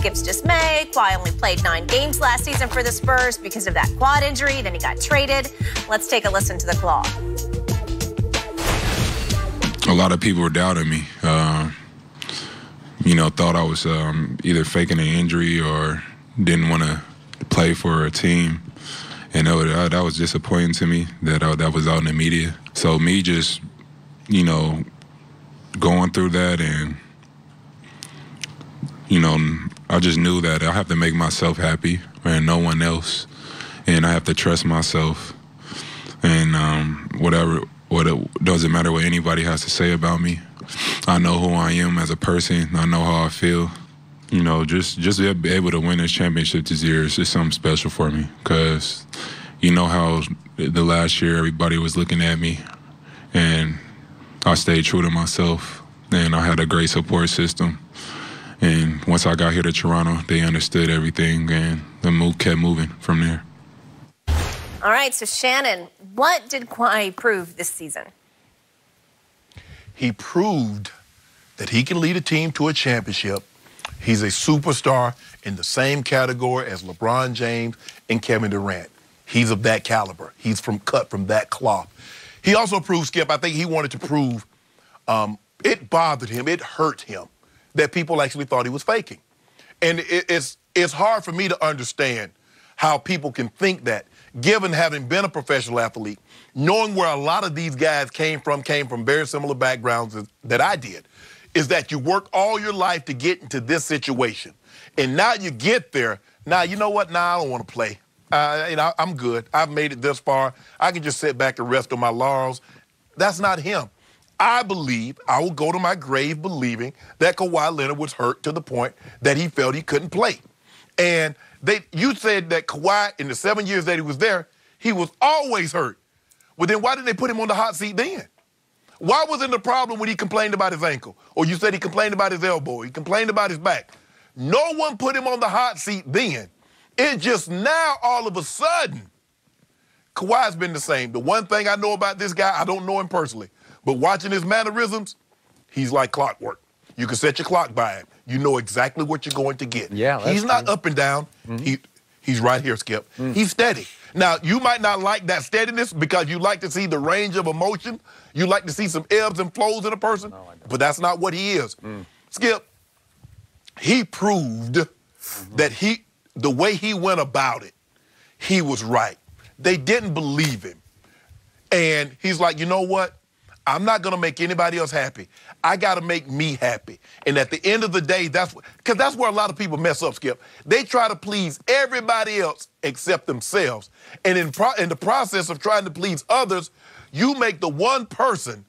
Skip's dismay, Kawhi only played 9 games last season for the Spurs because of that quad injury. Then he got traded. Let's take a listen to the Claw. A lot of people were doubting me. Thought I was either faking an injury or didn't want to play for a team. And that was disappointing to me that was out in the media. So me just, going through that and, I just knew that I have to make myself happy and no one else. And I have to trust myself. And it doesn't matter what anybody has to say about me. I know who I am as a person. I know how I feel. Just be able to win this championship this year is just something special for me. Because you know how the last year everybody was looking at me. And I stayed true to myself. And I had a great support system. And once I got here to Toronto, they understood everything. And the move kept moving from there. All right, so Shannon, what did Kawhi prove this season? He proved that he can lead a team to a championship. He's a superstar in the same category as LeBron James and Kevin Durant. He's of that caliber. He's cut from that cloth. He also proved, Skip, I think he wanted to prove it bothered him, it hurt him that people actually thought he was faking. And it's hard for me to understand how people can think that, given having been a professional athlete, knowing where a lot of these guys came from very similar backgrounds that I did, is that you work all your life to get into this situation. And now you get there, now you know what, now I don't want to play. I'm good. I've made it this far. I can just sit back and rest on my laurels. That's not him. I will go to my grave believing that Kawhi Leonard was hurt to the point that he felt he couldn't play. And you said that Kawhi, in the 7 years that he was there, he was always hurt. Well, then why did they put him on the hot seat then? Why wasn't the problem when he complained about his ankle? Or you said he complained about his elbow, he complained about his back. No one put him on the hot seat then. It's just now, all of a sudden, Kawhi's been the same. The one thing I know about this guy, I don't know him personally, but watching his mannerisms, he's like clockwork. You can set your clock by him. You know exactly what you're going to get. Yeah, he's not up and down. Mm-hmm. He's right here, Skip. Mm. He's steady. Now, you might not like that steadiness because you like to see the range of emotion. You like to see some ebbs and flows in a person, but that's not what he is. Mm. Skip, he proved that the way he went about it, he was right. They didn't believe him. And he's like, you know what? I'm not going to make anybody else happy. I got to make me happy. And at the end of the day, that's where a lot of people mess up, Skip. They try to please everybody else except themselves. And in the process of trying to please others, you make the one person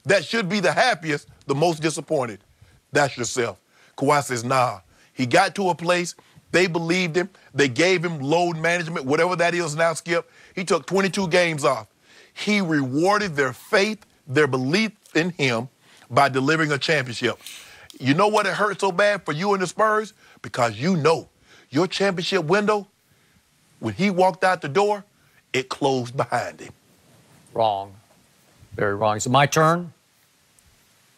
that should be the happiest the most disappointed. That's yourself. Kawhi says, nah. He got to a place, they believed him, they gave him load management, whatever that is now, Skip. He took 22 games off. He rewarded their faith, their belief in him by delivering a championship. You know what it hurt so bad for you and the Spurs? Because you know your championship window, when he walked out the door, it closed behind him. Wrong. Very wrong. So my turn?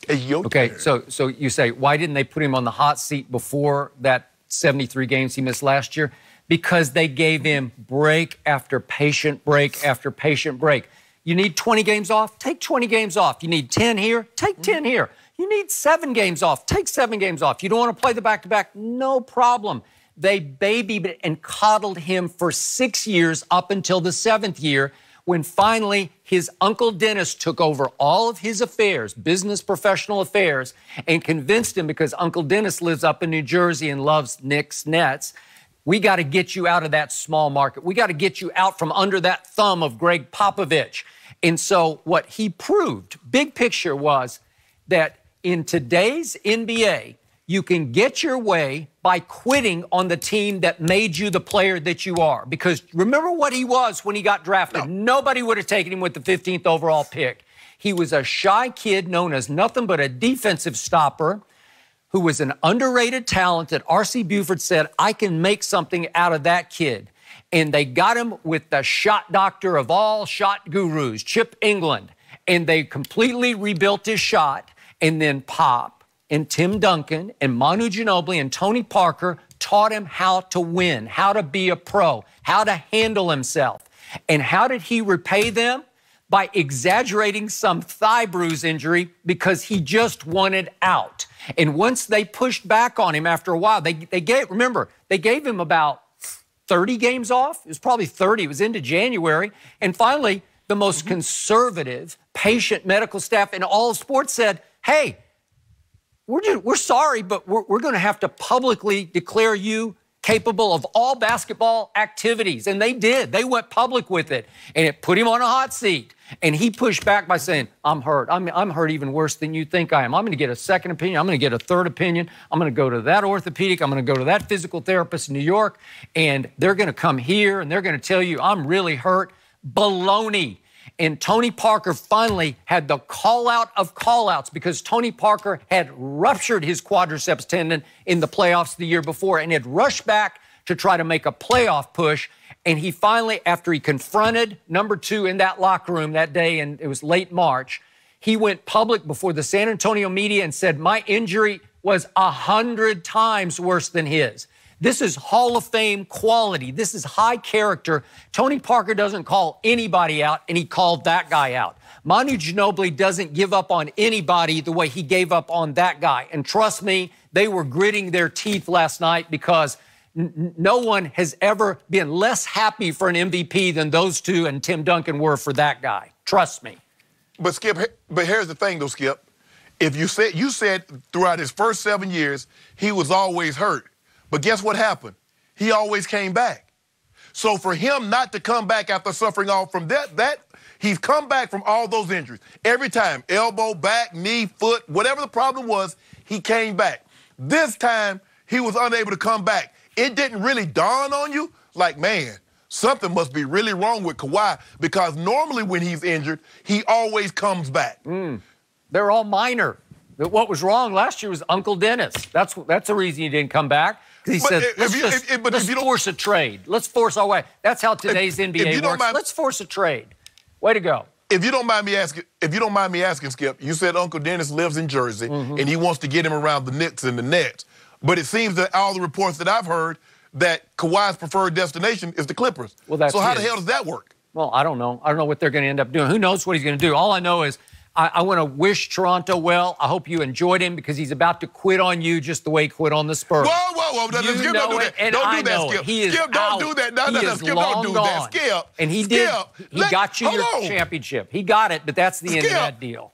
It's your turn. So you say, why didn't they put him on the hot seat before that 73 games he missed last year? Because they gave him break after patient break after patient break. You need 20 games off? Take 20 games off. You need 10 here? Take 10 here. You need 7 games off? Take 7 games off. You don't want to play the back-to-back? No problem. They babied and coddled him for 6 years up until the 7th year when finally his Uncle Dennis took over all of his affairs, business, professional affairs, and convinced him, because Uncle Dennis lives up in New Jersey and loves Knicks, Nets, we got to get you out of that small market. We got to get you out from under that thumb of Greg Popovich. And so what he proved, big picture, was that in today's NBA, you can get your way by quitting on the team that made you the player that you are. Because remember what he was when he got drafted. No. Nobody would have taken him with the 15th overall pick. He was a shy kid known as nothing but a defensive stopper who was an underrated talent that R.C. Buford said, I can make something out of that kid. And they got him with the shot doctor of all shot gurus, Chip England. And they completely rebuilt his shot. And then Pop and Tim Duncan and Manu Ginobili and Tony Parker taught him how to win, how to be a pro, how to handle himself. And how did he repay them? By exaggerating some thigh bruise injury because he just wanted out. And once they pushed back on him after a while, they gave him about 30 games off. It was probably 30. It was into January. And finally, the most conservative, patient medical staff in all of sports said, hey, we're sorry, but we're going to have to publicly declare you capable of all basketball activities. And they did. They went public with it. And it put him on a hot seat. And he pushed back by saying, I'm hurt. I'm hurt even worse than you think I am. I'm going to get a second opinion. I'm going to get a third opinion. I'm going to go to that orthopedic. I'm going to go to that physical therapist in New York. And they're going to come here and they're going to tell you I'm really hurt. Baloney. And Tony Parker finally had the call-out of call-outs because Tony Parker had ruptured his quadriceps tendon in the playoffs the year before and had rushed back to try to make a playoff push. And he finally, after he confronted number 2 in that locker room that day, and it was late March, he went public before the San Antonio media and said, my injury was 100 times worse than his. This is Hall of Fame quality. This is high character. Tony Parker doesn't call anybody out, and he called that guy out. Manu Ginobili doesn't give up on anybody the way he gave up on that guy. And trust me, they were gritting their teeth last night because no one has ever been less happy for an MVP than those two and Tim Duncan were for that guy. Trust me. But Skip, but here's the thing though, Skip. If you said throughout his first 7 years, he was always hurt. But guess what happened? He always came back. So for him not to come back after suffering all from that he's come back from all those injuries. Every time, elbow, back, knee, foot, whatever the problem was, he came back. This time, he was unable to come back. It didn't really dawn on you, like, man, something must be really wrong with Kawhi because normally when he's injured, he always comes back. They're all minor. What was wrong last year was Uncle Dennis. That's the reason he didn't come back. He said, let's force a trade. Let's force our way. That's how today's NBA works. Let's force a trade. Way to go. If you don't mind me asking, Skip, you said Uncle Dennis lives in Jersey and he wants to get him around the Knicks and the Nets. But it seems that all the reports that I've heard that Kawhi's preferred destination is the Clippers. Well, so how the hell does that work? Well, I don't know. I don't know what they're going to end up doing. Who knows what he's going to do? All I know is I want to wish Toronto well. I hope you enjoyed him because he's about to quit on you just the way he quit on the Spurs. Whoa. Skip, don't do that. Don't do that, Skip. He is Skip, don't do that. No, Skip, don't do that. Skip. And he did. He got you your championship. He got it, but that's the end of that deal.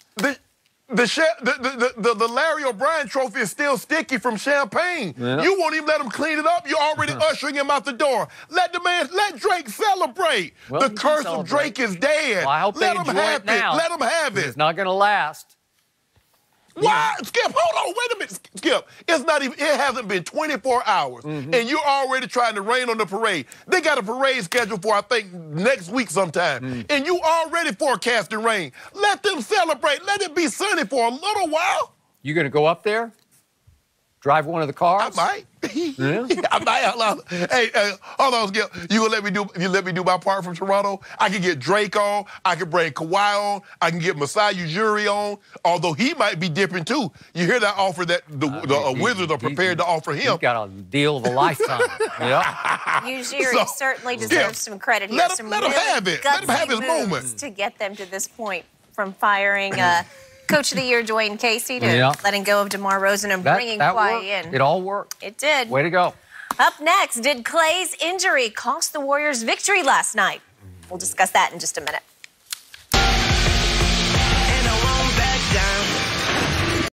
The Larry O'Brien trophy is still sticky from Champagne. Yeah. You won't even let him clean it up. You're already ushering him out the door. Let Drake celebrate. Well, the curse of Drake is dead. Well, I hope let him have it. Now. Let him have it. It's not going to last. Why? Skip, hold on. Wait a minute. Skip, it hasn't been 24 hours, and you're already trying to rain on the parade. They got a parade scheduled for, I think, next week sometime, and you already forecasting rain. Let them celebrate. Let it be sunny for a little while. You going to go up there? Drive one of the cars? I might. Yeah. I might. Hey, hold on, Skip. You let me do my part from Toronto? I can get Drake on. I can bring Kawhi on. I can get Masai Ujiri on, although he might be dipping too. You hear that offer that the Wizards are prepared to offer him? He's got a deal of a lifetime. Yep. Ujiri certainly deserves some credit here. Let him have it. Let him have his moment. To get them to this point, from firing Coach of the Year Dwayne Casey to letting go of DeMar Rosen and bringing Kawhi in. It all worked. It did. Way to go. Up next, did Clay's injury cost the Warriors victory last night? We'll discuss that in just a minute.